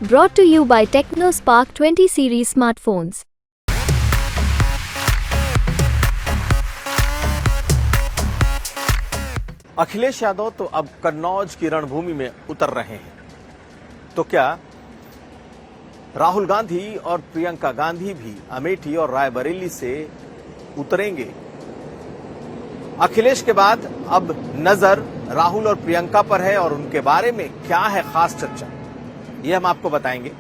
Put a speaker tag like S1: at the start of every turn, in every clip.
S1: Brought to you by TechnoSpark 20 series smartphones.
S2: Akhilesh Yadav तो अब कन्नौज की रणभूमि में उतर रहे हैं, तो क्या राहुल गांधी और प्रियंका गांधी भी अमेठी और रायबरेली से उतरेंगे? अखिलेश के बाद अब नजर राहुल और प्रियंका पर है और उनके बारे में क्या है खास चर्चा, ये हम आपको बताएंगे।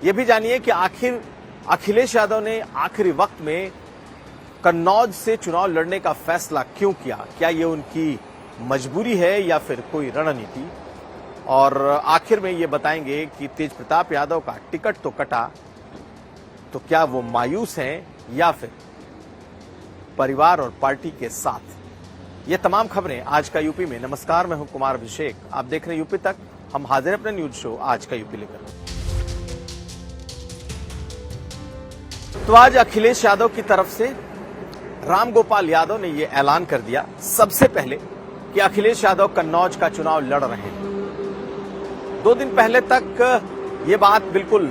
S2: ये भी जानिए कि आखिर अखिलेश यादव ने आखिरी वक्त में कन्नौज से चुनाव लड़ने का फैसला क्यों किया? क्या ये उनकी मजबूरी है या फिर कोई रणनीति? और आखिर में ये बताएंगे कि तेज प्रताप यादव का टिकट तो कटा, तो क्या वो मायूस हैं या फिर परिवार और पार्टी के साथ? ये तमाम खबरें आज का यूपी में। नमस्कार, मैं हूं कुमार अभिषेक, आप देख रहे हैं यूपी तक। हम हाजिर हैं अपने न्यूज शो आज का यूपी लेकर। तो आज अखिलेश यादव की तरफ से रामगोपाल यादव ने यह ऐलान कर दिया सबसे पहले कि अखिलेश यादव कन्नौज का चुनाव लड़ रहे हैं। 2 दिन पहले तक ये बात बिल्कुल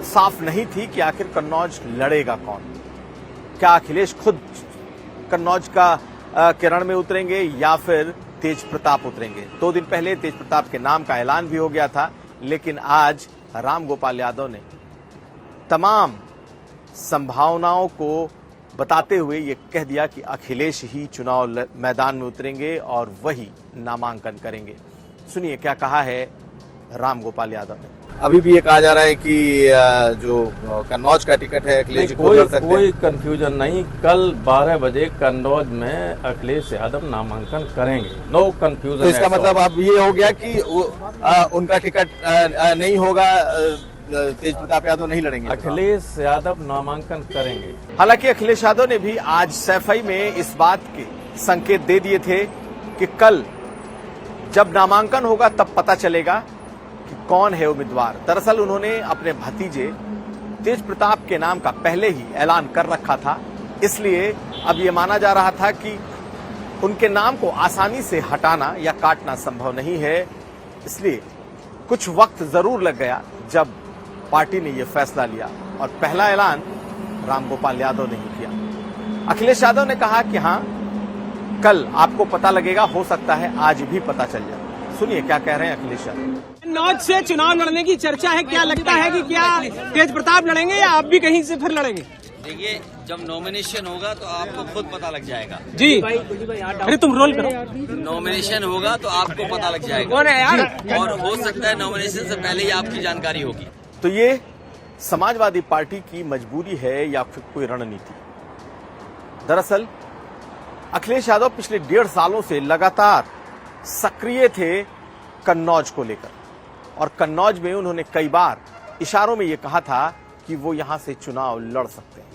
S2: साफ नहीं थी कि आखिर कन्नौज लड़ेगा कौन। क्या अखिलेश खुद कन्नौज का किरण में उतरेंगे या फिर तेज प्रताप उतरेंगे? 2 दिन पहले तेज प्रताप के नाम का ऐलान भी हो गया था, लेकिन आज रामगोपाल यादव ने तमाम संभावनाओं को बताते हुए ये कह दिया कि अखिलेश ही चुनाव मैदान में उतरेंगे और वही नामांकन करेंगे। सुनिए क्या कहा है रामगोपाल यादव ने।
S3: अभी भी ये कहा जा रहा है कि जो कन्नौज का टिकट है अखिलेश को लड़ सकते हैं।
S4: कोई कंफ्यूजन नहीं, कल 12 बजे कन्नौज में अखिलेश यादव नामांकन करेंगे। No confusion.
S3: तो इसका मतलब अब ये हो गया कि उनका टिकट नहीं होगा, तेज प्रताप यादव नहीं लड़ेंगे,
S4: अखिलेश यादव नामांकन करेंगे।
S2: हालांकि अखिलेश यादव ने भी आज सैफई में इस बात के संकेत दे दिए थे कि कल जब नामांकन होगा तब पता चलेगा कि कौन है उम्मीदवार। दरअसल उन्होंने अपने भतीजे तेज प्रताप के नाम का पहले ही ऐलान कर रखा था, इसलिए अब ये माना जा रहा था कि उनके नाम को आसानी से हटाना या काटना संभव नहीं है। इसलिए कुछ वक्त जरूर लग गया जब पार्टी ने यह फैसला लिया, और पहला ऐलान रामगोपाल यादव ने ही किया। अखिलेश यादव ने कहा कि हां, कल आपको पता लगेगा, हो सकता है आज भी पता चल जाए। सुनिए क्या कह रहे हैं अखिलेश यादव।
S5: कन्नौज से चुनाव लड़ने की चर्चा है, क्या लगता है कि क्या तेज प्रताप लड़ेंगे या आप भी कहीं से फिर लड़ेंगे?
S6: देखिए, जब नॉमिनेशन होगा तो आपको खुद पता लग जाएगा
S5: जी। अरे तुम रोल करो।
S6: नॉमिनेशन होगा तो आपको पता लग जाएगा।
S5: कौन है यार?
S6: और हो सकता है नॉमिनेशन से पहले ही आपकी जानकारी होगी।
S2: तो ये समाजवादी पार्टी की मजबूरी है या फिर कोई रणनीति? दरअसल अखिलेश यादव पिछले 1.5 सालों से लगातार सक्रिय थे कन्नौज को लेकर, और कन्नौज में उन्होंने कई बार इशारों में यह कहा था कि वो यहां से चुनाव लड़ सकते हैं,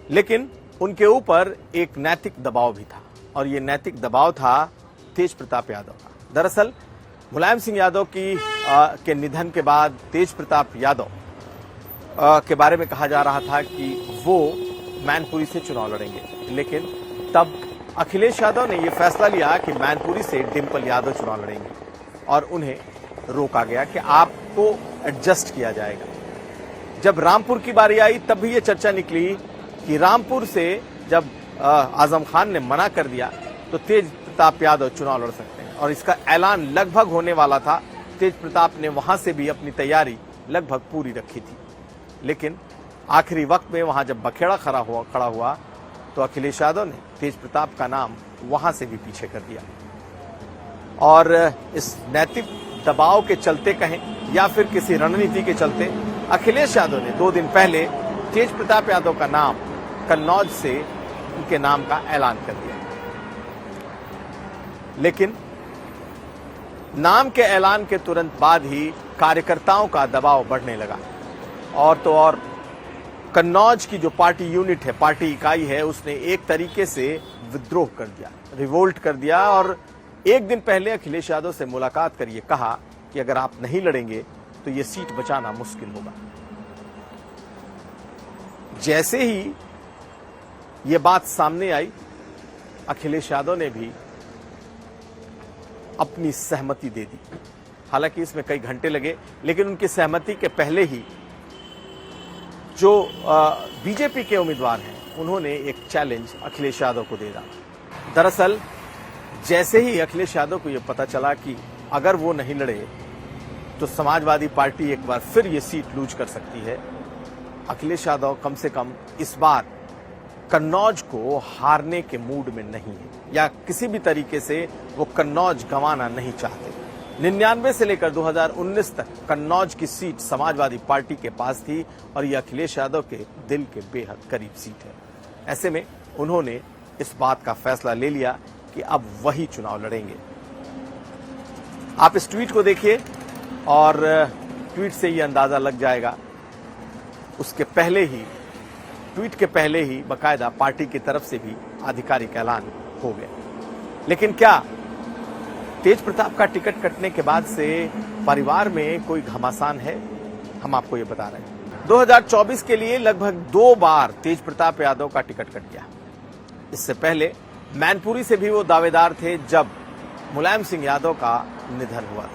S2: लेकिन उनके ऊपर एक नैतिक दबाव भी था, और यह नैतिक दबाव था तेज प्रताप यादव का। दरअसल मुलायम सिंह यादव के निधन के बाद तेज प्रताप यादव के बारे में कहा जा रहा था कि वो मैनपुरी से चुनाव लड़ेंगे, लेकिन तब अखिलेश यादव ने यह फैसला लिया कि मैनपुरी से डिंपल यादव चुनाव लड़ेंगे, और उन्हें रोका गया कि आपको एडजस्ट किया जाएगा। जब रामपुर की बारी आई तब भी यह चर्चा निकली कि रामपुर से जब आजम खान ने मना कर दिया तो तेज प्रताप यादव चुनाव लड़ सकते हैं, और इसका ऐलान लगभग होने वाला था। तेज प्रताप ने वहां से भी अपनी तैयारी लगभग पूरी रखी थी, लेकिन आखिरी वक्त में वहां जब बखेड़ा खड़ा हुआ तो अखिलेश यादव ने तेज प्रताप का नाम वहां से भी पीछे कर दिया। और इस नैतिक दबाव के चलते कहें या फिर किसी रणनीति के चलते अखिलेश यादव ने 2 दिन पहले तेज प्रताप यादव का नाम कन्नौज से उनके नाम का ऐलान कर दिया। लेकिन नाम के ऐलान के तुरंत बाद ही कार्यकर्ताओं का दबाव बढ़ने लगा, और तो और कन्नौज की जो पार्टी यूनिट है, पार्टी इकाई है, उसने एक तरीके से विद्रोह कर दिया, रिवोल्ट कर दिया, और 1 दिन पहले अखिलेश यादव से मुलाकात कर ये कहा कि अगर आप नहीं लड़ेंगे तो ये सीट बचाना मुश्किल होगा। जैसे ही ये बात सामने आई, अखिलेश यादव ने भी अपनी सहमति दे दी। हालांकि इसमें कई घंटे लगे, लेकिन उनकी सहमति के पहले ही जो बीजेपी के उम्मीदवार हैं उन्होंने एक चैलेंज अखिलेश यादव को दे डाला। दरअसल जैसे ही अखिलेश यादव को यह पता चला कि अगर वो नहीं लड़े तो समाजवादी पार्टी एक बार फिर ये सीट लूज कर सकती है, अखिलेश यादव कम से कम इस बार कन्नौज को हारने के मूड में नहीं है, या किसी भी तरीके से वो कन्नौज गंवाना नहीं चाहते। 99 से लेकर 2019 तक कन्नौज की सीट समाजवादी पार्टी के पास थी और ये अखिलेश यादव के दिल के बेहद करीब सीट है। ऐसे में उन्होंने इस बात का फैसला ले लिया कि अब वही चुनाव लड़ेंगे। आप इस ट्वीट को देखिए और ट्वीट से ये अंदाजा लग जाएगा। उसके पहले ही, ट्वीट के पहले ही बाकायदा पार्टी की तरफ से भी आधिकारिक ऐलान हो गया। लेकिन क्या तेज प्रताप का टिकट कटने के बाद से परिवार में कोई घमासान है? हम आपको ये बता रहे हैं। 2024 के लिए लगभग 2 बार तेज प्रताप यादव का टिकट कट गया। इससे पहले मैनपुरी से भी वो दावेदार थे जब मुलायम सिंह यादव का निधन हुआ था।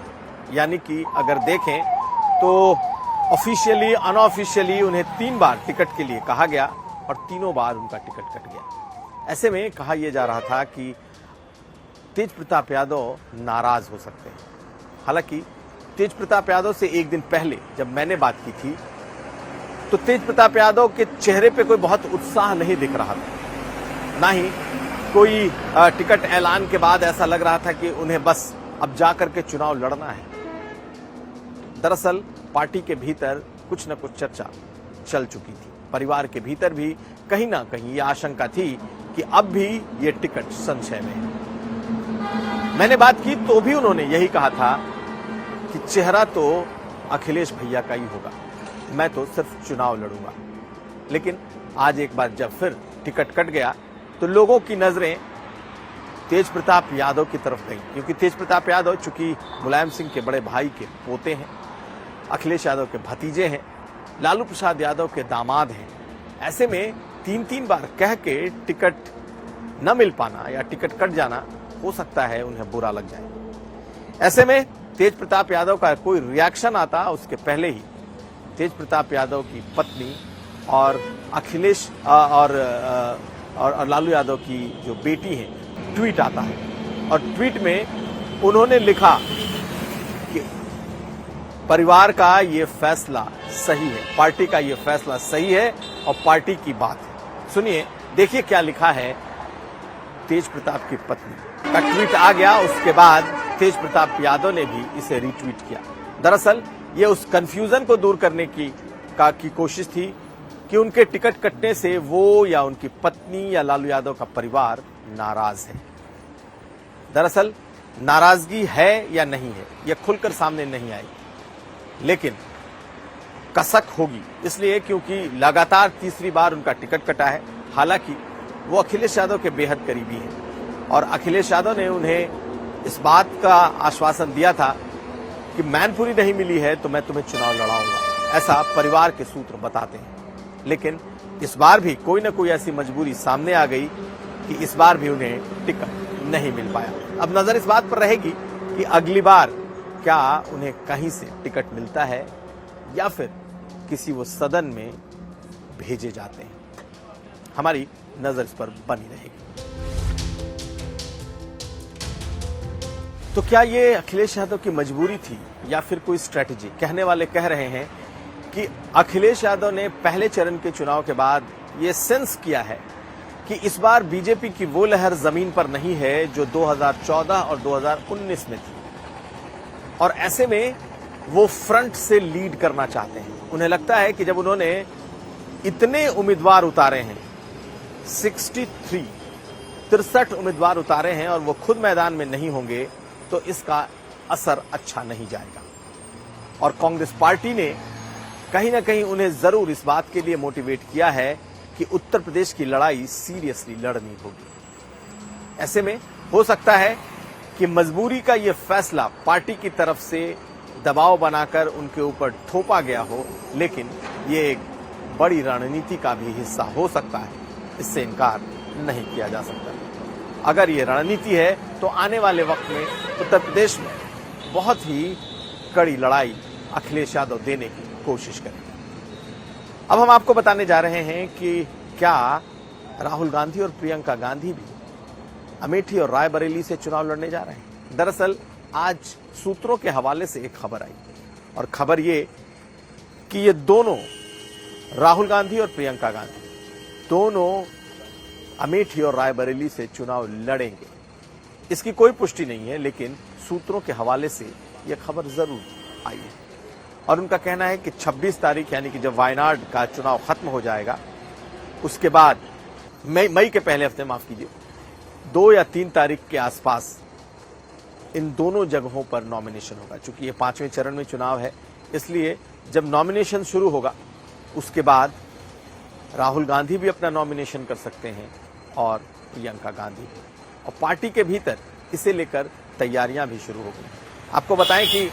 S2: यानी कि अगर देखें तो ऑफिशियली अनऑफिशियली उन्हें 3 बार टिकट के लिए कहा गया और तीनों बार उनका टिकट कट गया। ऐसे में कहा यह जा रहा था कि तेज प्रताप यादव नाराज हो सकते हैं। हालांकि तेज प्रताप यादव से एक दिन पहले जब मैंने बात की थी तो तेज प्रताप यादव के चेहरे पे कोई बहुत उत्साह नहीं दिख रहा था, ना ही कोई टिकट ऐलान के बाद ऐसा लग रहा था कि उन्हें बस अब जाकर के चुनाव लड़ना है। दरअसल पार्टी के भीतर कुछ न कुछ चर्चा चल चुकी थी। परिवार के भीतर भी कहीं ना कहीं यह आशंका थी कि अब भी ये टिकट संशय में है। मैंने बात की तो भी उन्होंने यही कहा था कि चेहरा तो अखिलेश भैया का ही होगा, मैं तो सिर्फ चुनाव लड़ूंगा। लेकिन आज एक बार जब फिर टिकट कट गया तो लोगों की नजरें तेज प्रताप यादव की तरफ गई, क्योंकि तेज प्रताप यादव चूंकि मुलायम सिंह के बड़े भाई के पोते हैं, अखिलेश यादव के भतीजे हैं, लालू प्रसाद यादव के दामाद हैं। ऐसे में 3-3 बार कह के टिकट न मिल पाना या टिकट कट जाना हो सकता है उन्हें बुरा लग जाए। ऐसे में तेज प्रताप यादव का कोई रिएक्शन आता उसके पहले ही तेज प्रताप यादव की पत्नी और अखिलेश और लालू यादव की जो बेटी है, ट्वीट आता है और ट्वीट में उन्होंने लिखा कि परिवार का ये फैसला सही है, पार्टी का ये फैसला सही है और पार्टी की बात है। सुनिए, देखिए क्या लिखा है तेज प्रताप की पत्नी का ट्वीट आ गया। उसके बाद तेज प्रताप यादव ने भी इसे रीट्वीट किया। दरअसल ये उस कंफ्यूजन को दूर करने की कोशिश थी कि उनके टिकट कटने से वो या उनकी पत्नी या लालू यादव का परिवार नाराज है। दरअसल नाराजगी है या नहीं है यह खुलकर सामने नहीं आई, लेकिन कसक होगी इसलिए क्योंकि लगातार तीसरी बार उनका टिकट कटा है। हालांकि वो अखिलेश यादव के बेहद करीबी हैं और अखिलेश यादव ने उन्हें इस बात का आश्वासन दिया था कि मैनपुरी नहीं मिली है तो मैं तुम्हें चुनाव लड़ाऊंगा, ऐसा परिवार के सूत्र बताते हैं। लेकिन इस बार भी कोई न कोई ऐसी मजबूरी सामने आ गई कि इस बार भी उन्हें टिकट नहीं मिल पाया। अब नजर इस बात पर रहेगी कि अगली बार क्या उन्हें कहीं से टिकट मिलता है या फिर किसी वो सदन में भेजे जाते हैं। हमारी नजर इस पर बनी रहेगी। तो क्या ये अखिलेश यादव की मजबूरी थी या फिर कोई स्ट्रेटजी? कहने वाले कह रहे हैं कि अखिलेश यादव ने पहले चरण के चुनाव के बाद ये सेंस किया है कि इस बार बीजेपी की वो लहर जमीन पर नहीं है जो 2014 और 2019 में थी, और ऐसे में वो फ्रंट से लीड करना चाहते हैं। उन्हें लगता है कि जब उन्होंने इतने उम्मीदवार उतारे हैं, 63 उम्मीदवार उतारे हैं और वो खुद मैदान में नहीं होंगे तो इसका असर अच्छा नहीं जाएगा। और कांग्रेस पार्टी ने कहीं ना कहीं उन्हें जरूर इस बात के लिए मोटिवेट किया है कि उत्तर प्रदेश की लड़ाई सीरियसली लड़नी होगी। ऐसे में हो सकता है कि मजबूरी का यह फैसला पार्टी की तरफ से दबाव बनाकर उनके ऊपर थोपा गया हो, लेकिन ये एक बड़ी रणनीति का भी हिस्सा हो सकता है, इससे इनकार नहीं किया जा सकता। अगर ये रणनीति है तो आने वाले वक्त में उत्तर प्रदेश में बहुत ही कड़ी लड़ाई अखिलेश यादव देने की कोशिश करेंगे। अब हम आपको बताने जा रहे हैं कि क्या राहुल गांधी और प्रियंका गांधी भी अमेठी और रायबरेली से चुनाव लड़ने जा रहे हैं। दरअसल आज सूत्रों के हवाले से एक खबर आई और खबर ये कि ये दोनों राहुल गांधी और प्रियंका गांधी दोनों अमेठी और रायबरेली से चुनाव लड़ेंगे। इसकी कोई पुष्टि नहीं है, लेकिन सूत्रों के हवाले से यह खबर जरूर आई है और उनका कहना है कि 26 तारीख यानी कि जब वायनाड का चुनाव खत्म हो जाएगा उसके बाद मई के पहले हफ्ते, माफ कीजिए, 2 या 3 तारीख के आसपास इन दोनों जगहों पर नॉमिनेशन होगा। चूंकि ये 5वें चरण में चुनाव है, इसलिए जब नॉमिनेशन शुरू होगा उसके बाद राहुल गांधी भी अपना नॉमिनेशन कर सकते हैं और प्रियंका गांधी भी, और पार्टी के भीतर इसे लेकर तैयारियां भी शुरू हो गई। आपको बताएं कि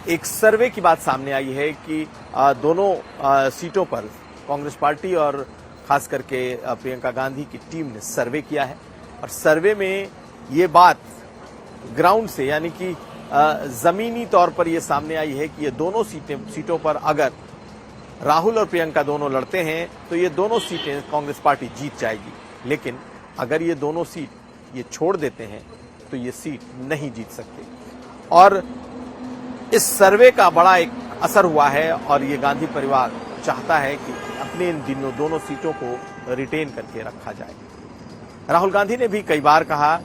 S2: एक सर्वे की बात सामने आई है कि दोनों सीटों पर कांग्रेस पार्टी और खास करके प्रियंका गांधी की टीम ने सर्वे किया है और सर्वे में ये बात ग्राउंड से यानी कि जमीनी तौर पर यह सामने आई है कि ये दोनों सीटों पर अगर राहुल और प्रियंका दोनों लड़ते हैं तो ये दोनों सीटें कांग्रेस पार्टी जीत जाएगी, लेकिन अगर ये दोनों सीट ये छोड़ देते हैं तो ये सीट नहीं जीत सकते। और इस सर्वे का बड़ा एक असर हुआ है और ये गांधी परिवार चाहता है कि अपने इन दोनों सीटों को रिटेन करके रखा जाए। राहुल गांधी ने भी कई बार कहा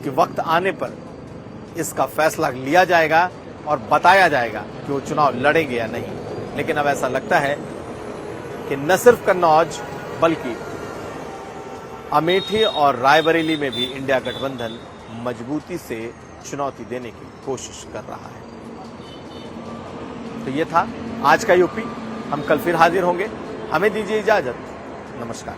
S2: कि वक्त आने पर इसका फैसला लिया जाएगा और बताया जाएगा कि वो चुनाव लड़ेंगे या नहीं, लेकिन अब ऐसा लगता है कि न सिर्फ कन्नौज बल्कि अमेठी और रायबरेली में भी इंडिया गठबंधन मजबूती से चुनौती देने की कोशिश कर रहा है। तो ये था आज का यूपी। हम कल फिर हाजिर होंगे। हमें दीजिए इजाजत। नमस्कार।